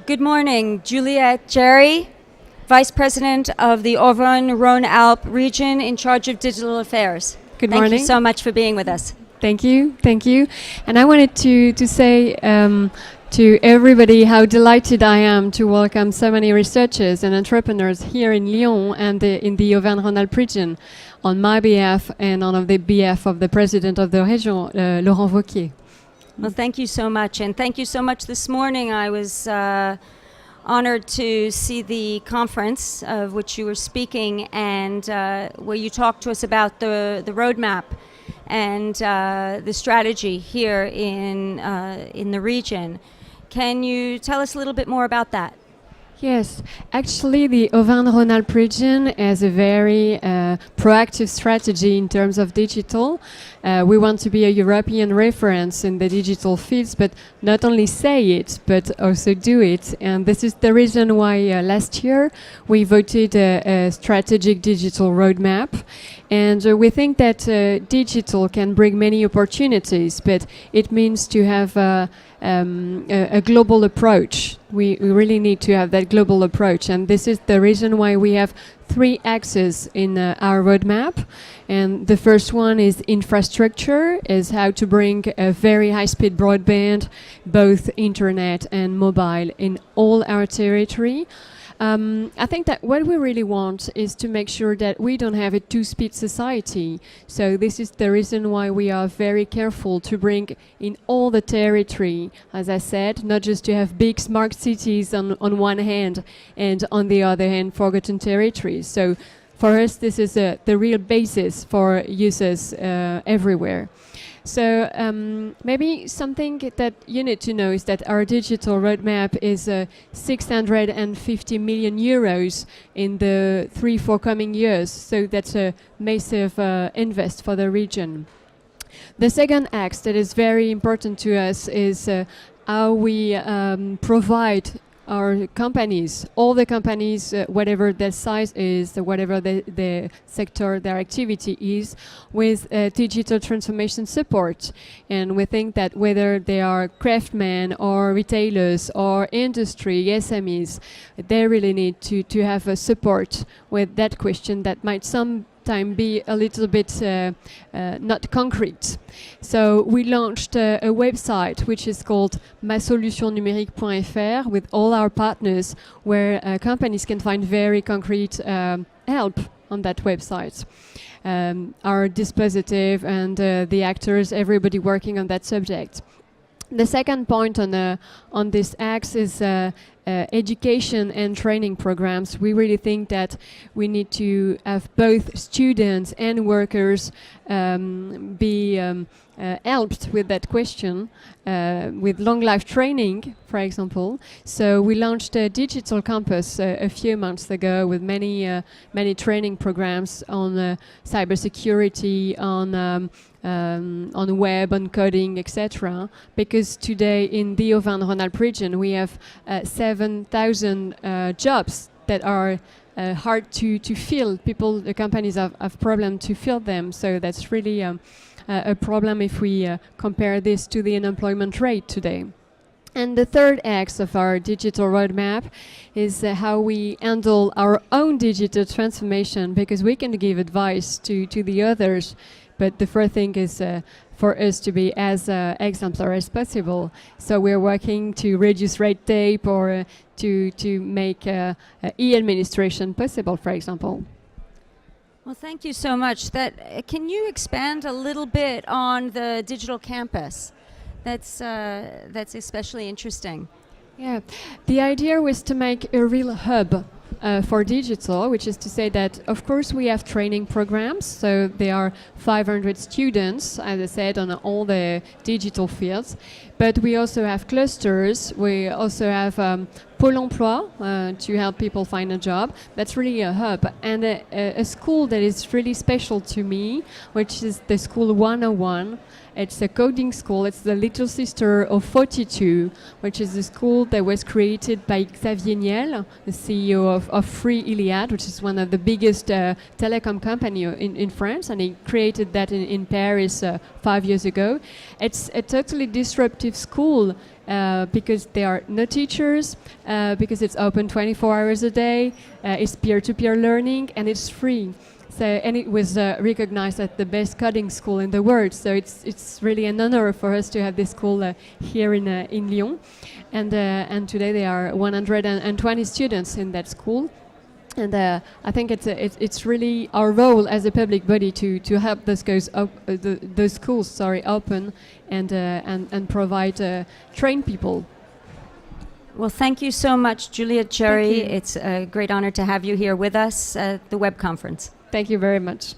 Good morning, Juliette Jary, Vice President of the Auvergne Rhône-Alpes region in charge of digital affairs. Good Thank morning. you so much for being with us. Thank you. And I wanted to say to everybody how delighted I am to welcome so many researchers and entrepreneurs here in Lyon and in the Auvergne-Rhône-Alpes region on my behalf and on the behalf of the President of the Région, Laurent Wauquiez. Well, thank you so much. And thank you so much this morning. I was honored to see the conference of which you were speaking and where you talked to us about the roadmap and the strategy here in the region. Can you tell us a little bit more about that? Yes, actually the Auvergne-Rhône-Alpes region has a very proactive strategy in terms of digital. We want to be a European reference in the digital fields, but not only say it, but also do it. And this is the reason why last year we voted a strategic digital roadmap. And we think that digital can bring many opportunities, but it means to have a global approach. We really need to have that global approach, and this is the reason why we have 3 axes in our roadmap. And the first one is infrastructure, is how to bring a very high-speed broadband, both internet and mobile, in all our territory. I think that what we really want is to make sure that we don't have a two-speed society. So this is the reason why we are very careful to bring in all the territory, as I said, not just to have big smart cities on one hand and on the other hand forgotten territories. So for us this is the real basis for users everywhere. So maybe something that you need to know is that our digital roadmap is 650 million euros in the 3-4 coming years. So that's a massive invest for the region. The second axe that is very important to us is how we provide our companies, all the companies, whatever their size is, whatever the sector, their activity is, with digital transformation support. And we think that whether they are craftsmen or retailers or industry, SMEs, they really need to have a support with that question that might sometimes be a little bit not concrete. So we launched a website which is called masolutionnumérique.fr with all our partners, where companies can find very concrete help on that website. Our dispositive and the actors, everybody working on that subject. The second point on this axe is education and training programs. We really think that we need to have both students and workers be helped with that question, with long life training, for example. So we launched a digital campus a few months ago with many training programs on cybersecurity, on web, on coding, etc. Because today in the Auvergne-Rhône-Alpes region we have 7,000 jobs that are hard to fill. The companies have problem to fill them. So that's really a problem if we compare this to the unemployment rate today. And the third axe of our digital roadmap is how we handle our own digital transformation, because we can give advice to the others. But the first thing is for us to be as exemplary as possible. So we're working to reduce red tape or to make e-administration possible, for example. Well, thank you so much. Can you expand a little bit on the digital campus? That's especially interesting. Yeah, the idea was to make a real hub for digital, which is to say that, of course, we have training programs. So there are 500 students, as I said, on all the digital fields. But we also have clusters. We also have Pôle emploi to help people find a job. That's really a hub. And a school that is really special to me, which is the School 101. It's a coding school. It's the little sister of 42, which is a school that was created by Xavier Niel, the CEO of Free Iliad, which is one of the biggest telecom company in France, and he created that in Paris 5 years ago. It's a totally disruptive school because there are no teachers, because it's open 24 hours a day, it's peer-to-peer learning, and it's free. So, and it was recognized as the best coding school in the world. So it's really an honor for us to have this school here in Lyon. And today there are 120 students in that school. And I think it's really our role as a public body to help those schools open and provide train people. Well, thank you so much, Juliette Jary. Thank you. It's a great honor to have you here with us at the web conference. Thank you very much.